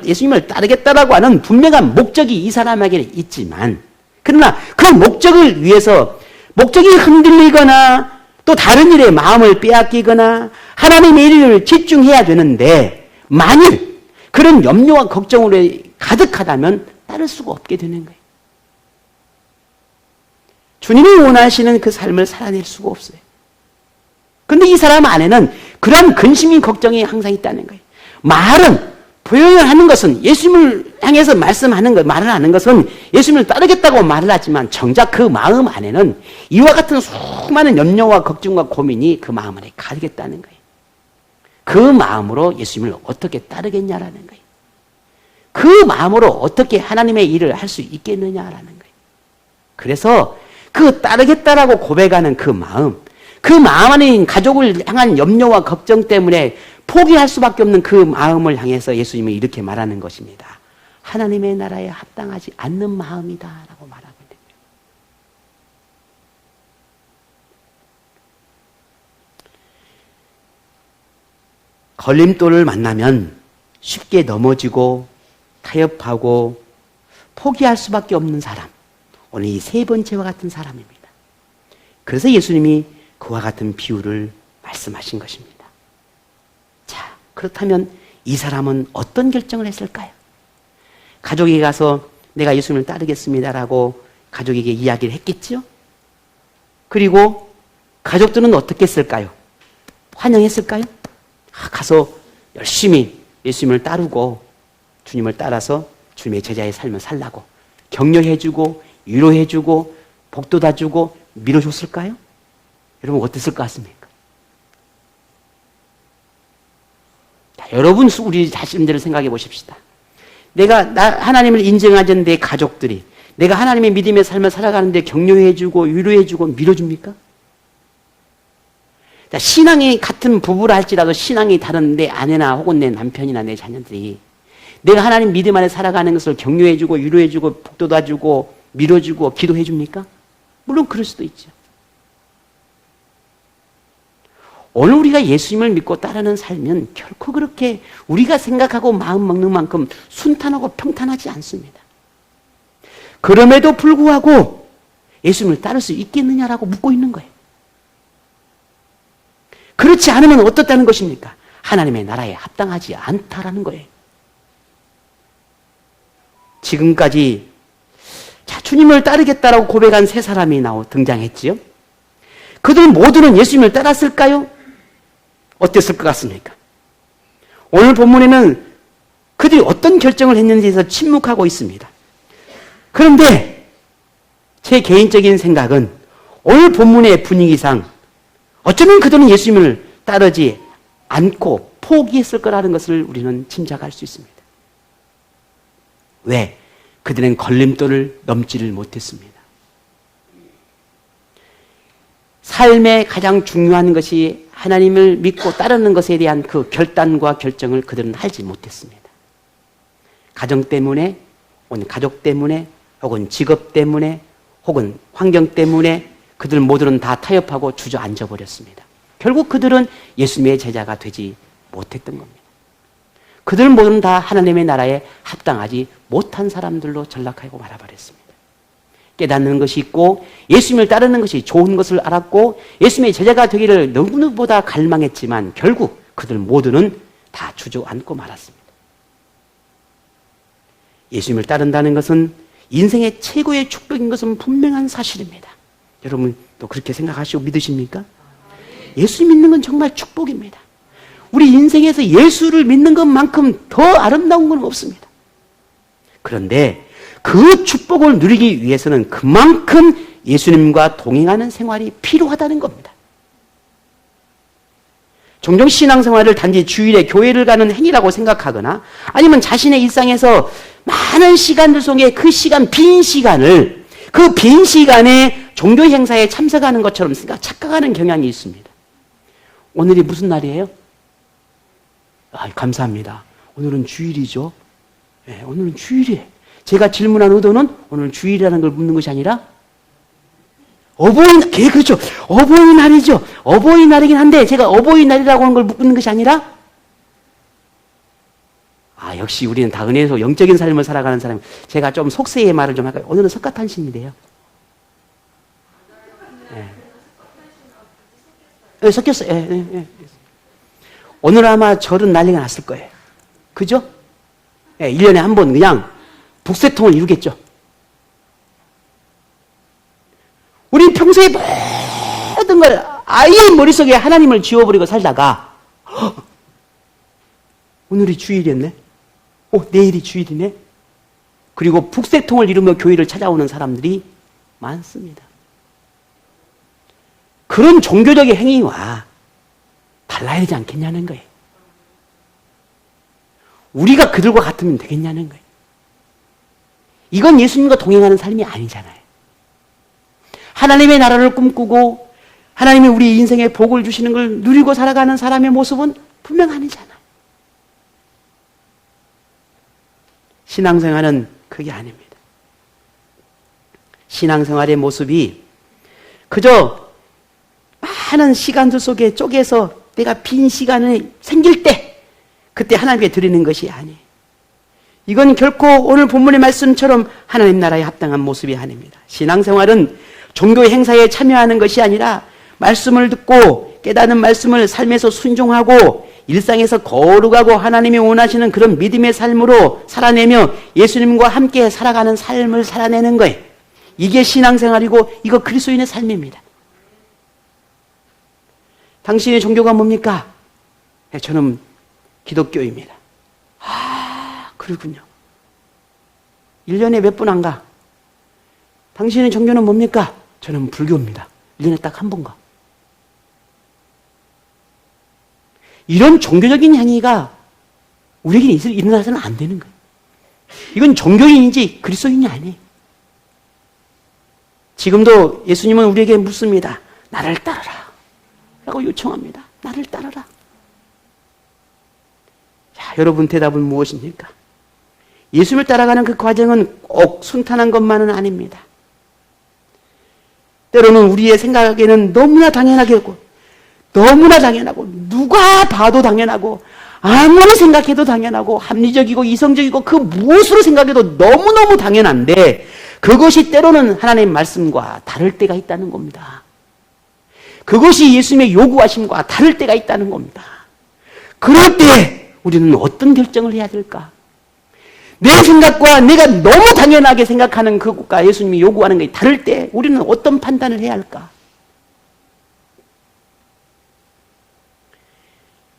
예수님을 따르겠다라고 하는 분명한 목적이 이 사람에게는 있지만 그러나 그 목적을 위해서 목적이 흔들리거나 또 다른 일에 마음을 빼앗기거나 하나님의 일을 집중해야 되는데 만일 그런 염려와 걱정으로 가득하다면 따를 수가 없게 되는 거예요. 주님이 원하시는 그 삶을 살아낼 수가 없어요. 그런데 이 사람 안에는 그런 근심이 걱정이 항상 있다는 거예요. 말은 보혈을 하는 것은 예수님을 향해서 말씀하는 것, 말을 하는 것은 예수님을 따르겠다고 말을 하지만 정작 그 마음 안에는 이와 같은 수많은 염려와 걱정과 고민이 그 마음 안에 가득했다는 거예요. 그 마음으로 예수님을 어떻게 따르겠냐라는 거예요. 그 마음으로 어떻게 하나님의 일을 할 수 있겠느냐라는 거예요. 그래서 그 따르겠다라고 고백하는 그 마음 안에 가족을 향한 염려와 걱정 때문에 포기할 수밖에 없는 그 마음을 향해서 예수님이 이렇게 말하는 것입니다. 하나님의 나라에 합당하지 않는 마음이다 라고 말하고 있는 거예요. 걸림돌을 만나면 쉽게 넘어지고 타협하고 포기할 수밖에 없는 사람, 오늘 이 세 번째와 같은 사람입니다. 그래서 예수님이 그와 같은 비유를 말씀하신 것입니다. 자, 그렇다면 이 사람은 어떤 결정을 했을까요? 가족에게 가서 내가 예수님을 따르겠습니다라고 가족에게 이야기를 했겠죠? 그리고 가족들은 어떻게 했을까요? 환영했을까요? 가서 열심히 예수님을 따르고 주님을 따라서 주님의 제자의 삶을 살라고 격려해주고 위로해주고 복도 다 주고 밀어줬을까요? 여러분 어땠을 것 같습니까? 자, 여러분 우리 자신들을 생각해 보십시다. 내가 하나님을 인정하는 내 가족들이 내가 하나님의 믿음의 삶을 살아가는데 격려해주고 위로해주고 밀어줍니까? 자, 신앙이 같은 부부라 할지라도 신앙이 다른 내 아내나 혹은 내 남편이나 내 자녀들이 내가 하나님 믿음 안에 살아가는 것을 격려해주고 위로해주고 복도 다 주고 밀어주고 기도해줍니까? 물론 그럴 수도 있죠. 오늘 우리가 예수님을 믿고 따르는 삶은 결코 그렇게 우리가 생각하고 마음 먹는 만큼 순탄하고 평탄하지 않습니다. 그럼에도 불구하고 예수님을 따를 수 있겠느냐라고 묻고 있는 거예요. 그렇지 않으면 어떻다는 것입니까? 하나님의 나라에 합당하지 않다라는 거예요. 지금까지 자, 주님을 따르겠다라고 고백한 세 사람이 등장했지요. 그들 모두는 예수님을 따랐을까요? 어땠을 것 같습니까? 오늘 본문에는 그들이 어떤 결정을 했는지에 대해서 침묵하고 있습니다. 그런데 제 개인적인 생각은 오늘 본문의 분위기상 어쩌면 그들은 예수님을 따르지 않고 포기했을 거라는 것을 우리는 짐작할 수 있습니다. 왜? 그들은 걸림돌을 넘지를 못했습니다. 삶의 가장 중요한 것이 하나님을 믿고 따르는 것에 대한 그 결단과 결정을 그들은 하지 못했습니다. 가정 때문에, 혹은 가족 때문에, 혹은 직업 때문에, 혹은 환경 때문에 그들 모두는 다 타협하고 주저앉아 버렸습니다. 결국 그들은 예수님의 제자가 되지 못했던 겁니다. 그들 모두는 다 하나님의 나라에 합당하지 못한 사람들로 전락하고 말아버렸습니다. 깨닫는 것이 있고 예수님을 따르는 것이 좋은 것을 알았고 예수님의 제자가 되기를 누구보다 갈망했지만 결국 그들 모두는 다 주저앉고 말았습니다. 예수님을 따른다는 것은 인생의 최고의 축복인 것은 분명한 사실입니다. 여러분 또 그렇게 생각하시고 믿으십니까? 예수 믿는 건 정말 축복입니다. 우리 인생에서 예수를 믿는 것만큼 더 아름다운 건 없습니다. 그런데 그 축복을 누리기 위해서는 그만큼 예수님과 동행하는 생활이 필요하다는 겁니다. 종종 신앙생활을 단지 주일에 교회를 가는 행위라고 생각하거나 아니면 자신의 일상에서 많은 시간들 속에 그 시간, 빈 시간을 그 빈 시간에 종교 행사에 참석하는 것처럼 착각하는 경향이 있습니다. 오늘이 무슨 날이에요? 감사합니다. 오늘은 주일이죠. 네, 오늘은 주일이에요. 제가 질문한 의도는 오늘 주일이라는 걸 묻는 것이 아니라 그렇죠. 어버이날이죠. 어버이날이긴 한데 제가 어버이날이라고 하는 걸 묻는 것이 아니라 역시 우리는 다 은혜에서 영적인 삶을 살아가는 사람. 제가 좀 속세의 말을 좀 할까요? 오늘은 석가탄신일이에요. 네, 섞였어요. 네. 오늘 아마 절은 난리가 났을 거예요. 그죠? 네, 1년에 한 번 그냥 북새통을 이루겠죠. 우리 평소에 모든 걸 아예 머릿속에 하나님을 지워버리고 살다가 오늘이 주일이었네? 내일이 주일이네? 그리고 북새통을 이루며 교회를 찾아오는 사람들이 많습니다. 그런 종교적인 행위와 달라야 되지 않겠냐는 거예요. 우리가 그들과 같으면 되겠냐는 거예요. 이건 예수님과 동행하는 삶이 아니잖아요. 하나님의 나라를 꿈꾸고 하나님이 우리 인생에 복을 주시는 걸 누리고 살아가는 사람의 모습은 분명 아니잖아요. 신앙생활은 그게 아닙니다. 신앙생활의 모습이 그저 많은 시간들 속에 쪼개서 내가 빈 시간이 생길 때 그때 하나님께 드리는 것이 아니에요. 이건 결코 오늘 본문의 말씀처럼 하나님 나라에 합당한 모습이 아닙니다. 신앙생활은 종교의 행사에 참여하는 것이 아니라 말씀을 듣고 깨닫는 말씀을 삶에서 순종하고 일상에서 거룩하고 하나님이 원하시는 그런 믿음의 삶으로 살아내며 예수님과 함께 살아가는 삶을 살아내는 거예요. 이게 신앙생활이고 이거 그리스도인의 삶입니다. 당신의 종교가 뭡니까? 네, 저는 기독교입니다. 그렇군요. 1년에 몇 번 안 가? 당신의 종교는 뭡니까? 저는 불교입니다. 1년에 딱 한 번 가. 이런 종교적인 행위가 우리에게 일어나서는 안 되는 거예요. 이건 종교인인지 그리스도인이 아니에요. 지금도 예수님은 우리에게 묻습니다. 나를 따르라 라고 요청합니다. 나를 따르라. 자, 여러분 대답은 무엇입니까? 예수님을 따라가는 그 과정은 꼭 순탄한 것만은 아닙니다. 때로는 우리의 생각에는 너무나 당연하고 누가 봐도 당연하고 아무리 생각해도 당연하고 합리적이고 이성적이고 그 무엇으로 생각해도 너무너무 당연한데 그것이 때로는 하나님의 말씀과 다를 때가 있다는 겁니다. 그것이 예수님의 요구하심과 다를 때가 있다는 겁니다. 그럴 때 우리는 어떤 결정을 해야 될까? 내 생각과 내가 너무 당연하게 생각하는 그것과 예수님이 요구하는 것이 다를 때 우리는 어떤 판단을 해야 할까?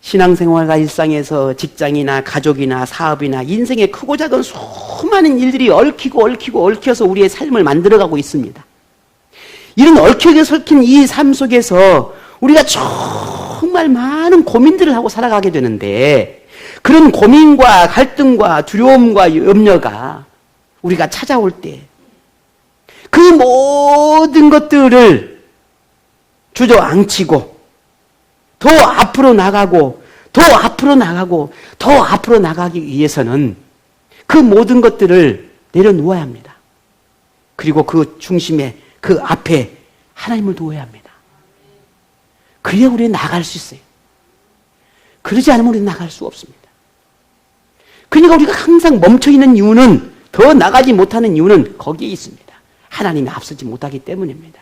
신앙생활과 일상에서 직장이나 가족이나 사업이나 인생의 크고 작은 수많은 일들이 얽혀서 우리의 삶을 만들어가고 있습니다. 이런 얽혀서 설킨 이 삶 속에서 우리가 정말 많은 고민들을 하고 살아가게 되는데 그런 고민과 갈등과 두려움과 염려가 우리가 찾아올 때 그 모든 것들을 주저앉히고 더 앞으로 나가고 더 앞으로 나가기 위해서는 그 모든 것들을 내려놓아야 합니다. 그리고 그 중심에 그 앞에 하나님을 두어야 합니다. 그래야 우리는 나갈 수 있어요. 그러지 않으면 우리는 나갈 수 없습니다. 그러니까 우리가 항상 멈춰있는 이유는 더 나가지 못하는 이유는 거기에 있습니다. 하나님이 앞서지 못하기 때문입니다.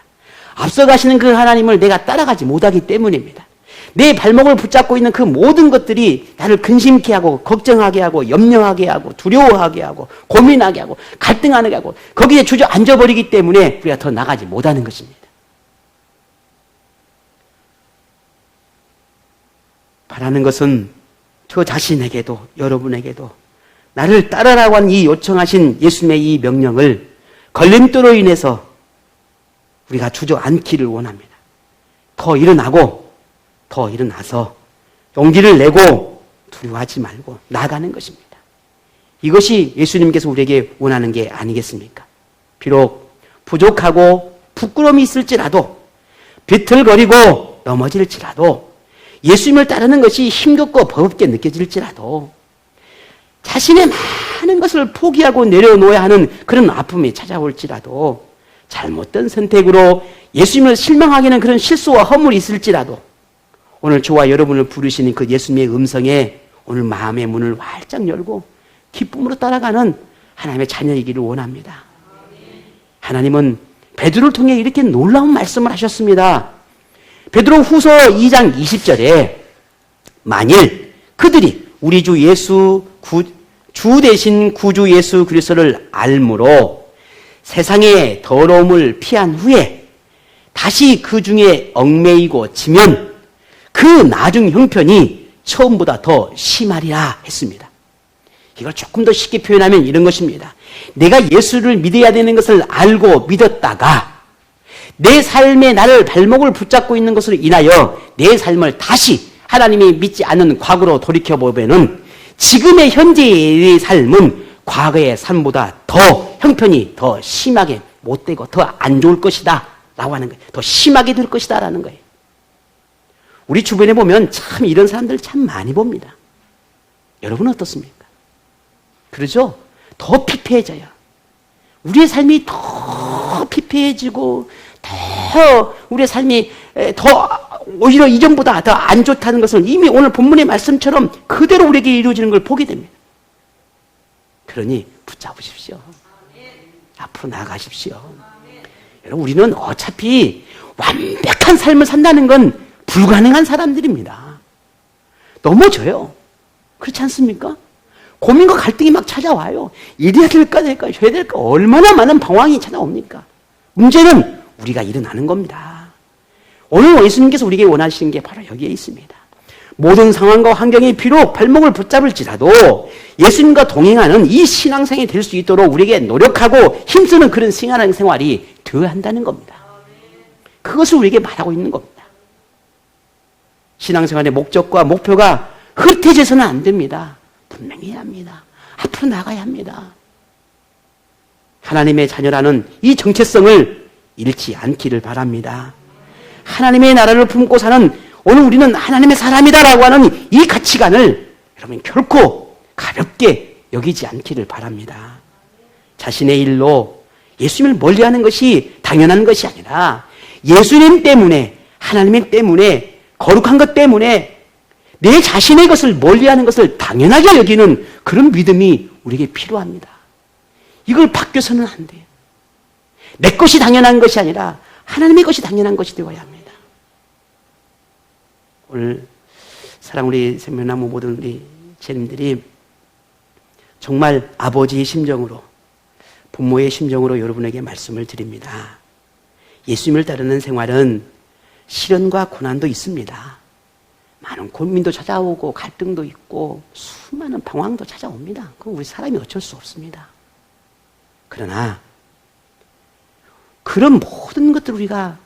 앞서가시는 그 하나님을 내가 따라가지 못하기 때문입니다. 내 발목을 붙잡고 있는 그 모든 것들이 나를 근심케 하고 걱정하게 하고 염려하게 하고 두려워하게 하고 고민하게 하고 갈등하게 하고 거기에 주저앉아버리기 때문에 우리가 더 나가지 못하는 것입니다. 바라는 것은 저 자신에게도 여러분에게도 나를 따르라고 하는 이 요청하신 예수님의 이 명령을 걸림돌로 인해서 우리가 주저앉기를 원합니다. 더 일어나서 용기를 내고 두려워하지 말고 나가는 것입니다. 이것이 예수님께서 우리에게 원하는 게 아니겠습니까? 비록 부족하고 부끄러움이 있을지라도 비틀거리고 넘어질지라도 예수님을 따르는 것이 힘겹고 버겁게 느껴질지라도 자신의 많은 것을 포기하고 내려놓아야 하는 그런 아픔이 찾아올지라도 잘못된 선택으로 예수님을 실망하게 하는 그런 실수와 허물이 있을지라도 오늘 저와 여러분을 부르시는 그 예수님의 음성에 오늘 마음의 문을 활짝 열고 기쁨으로 따라가는 하나님의 자녀이기를 원합니다. 하나님은 베드로를 통해 이렇게 놀라운 말씀을 하셨습니다. 베드로 후서 2장 20절에 만일 그들이 우리 주 대신 구주 예수 그리스도를 알므로 세상의 더러움을 피한 후에 다시 그 중에 얽매이고 지면 그 나중 형편이 처음보다 더 심하리라 했습니다. 이걸 조금 더 쉽게 표현하면 이런 것입니다. 내가 예수를 믿어야 되는 것을 알고 믿었다가 내 삶에 나를 발목을 붙잡고 있는 것으로 인하여 내 삶을 다시 하나님이 믿지 않는 과거로 돌이켜보면은 지금의 현재의 삶은 과거의 삶보다 더 형편이 더 심하게 못되고 더 안 좋을 것이다 라고 하는 거예요. 더 심하게 될 것이다 라는 거예요. 우리 주변에 보면 참 이런 사람들 참 많이 봅니다. 여러분은 어떻습니까? 그러죠? 더 피폐해져요. 우리의 삶이 더 피폐해지고 더 우리의 삶이 더 오히려 이전보다 더 안 좋다는 것을 이미 오늘 본문의 말씀처럼 그대로 우리에게 이루어지는 걸 보게 됩니다. 그러니 붙잡으십시오. 앞으로 나아가십시오. 여러분, 우리는 어차피 완벽한 삶을 산다는 건 불가능한 사람들입니다. 넘어져요. 그렇지 않습니까? 고민과 갈등이 막 찾아와요. 이래야 될까 저래야 될까 얼마나 많은 방황이 찾아옵니까? 문제는 우리가 일어나는 겁니다. 오늘 예수님께서 우리에게 원하시는 게 바로 여기에 있습니다. 모든 상황과 환경이 비록 발목을 붙잡을지라도 예수님과 동행하는 이 신앙생활이 될 수 있도록 우리에게 노력하고 힘쓰는 그런 신앙생활이 되어야 한다는 겁니다. 그것을 우리에게 말하고 있는 겁니다. 신앙생활의 목적과 목표가 흐릿해져서는 안 됩니다. 분명히 해야 합니다. 앞으로 나가야 합니다. 하나님의 자녀라는 이 정체성을 잃지 않기를 바랍니다. 하나님의 나라를 품고 사는 오늘 우리는 하나님의 사람이다라고 하는 이 가치관을 여러분 결코 가볍게 여기지 않기를 바랍니다. 자신의 일로 예수님을 멀리하는 것이 당연한 것이 아니라 예수님 때문에 하나님 때문에 거룩한 것 때문에 내 자신의 것을 멀리하는 것을 당연하게 여기는 그런 믿음이 우리에게 필요합니다. 이걸 바뀌어서는 안 돼요. 내 것이 당연한 것이 아니라 하나님의 것이 당연한 것이 되어야 합니다. 오늘 사랑 우리 생명나무 모든 우리 제님들이 정말 아버지의 심정으로 부모의 심정으로 여러분에게 말씀을 드립니다. 예수님을 따르는 생활은 시련과 고난도 있습니다. 많은 고민도 찾아오고 갈등도 있고 수많은 방황도 찾아옵니다. 그건 우리 사람이 어쩔 수 없습니다. 그러나 그런 모든 것들을 우리가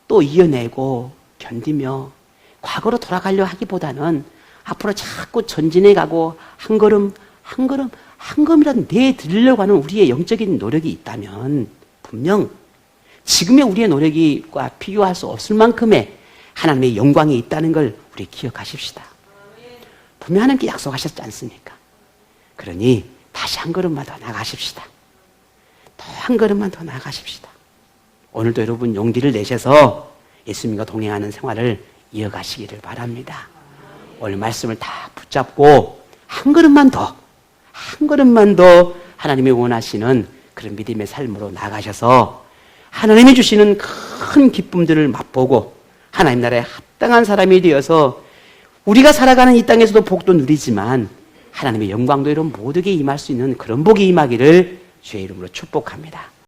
또 이겨내고 견디며 과거로 돌아가려 하기보다는 앞으로 자꾸 전진해 가고 한 걸음 한 걸음 한 걸음이라도 내드리려고 하는 우리의 영적인 노력이 있다면 분명 지금의 우리의 노력과 비교할 수 없을 만큼의 하나님의 영광이 있다는 걸 우리 기억하십시다. 분명 하나님께 약속하셨지 않습니까? 그러니 다시 한 걸음만 더 나가십시다. 더 한 걸음만 더 나가십시다. 오늘도 여러분 용기를 내셔서 예수님과 동행하는 생활을 이어가시기를 바랍니다. 오늘 말씀을 다 붙잡고 한 걸음만 더 하나님이 원하시는 그런 믿음의 삶으로 나가셔서 하나님이 주시는 큰 기쁨들을 맛보고 하나님 나라에 합당한 사람이 되어서 우리가 살아가는 이 땅에서도 복도 누리지만 하나님의 영광도 이런 모두에게 임할 수 있는 그런 복이 임하기를 주의 이름으로 축복합니다.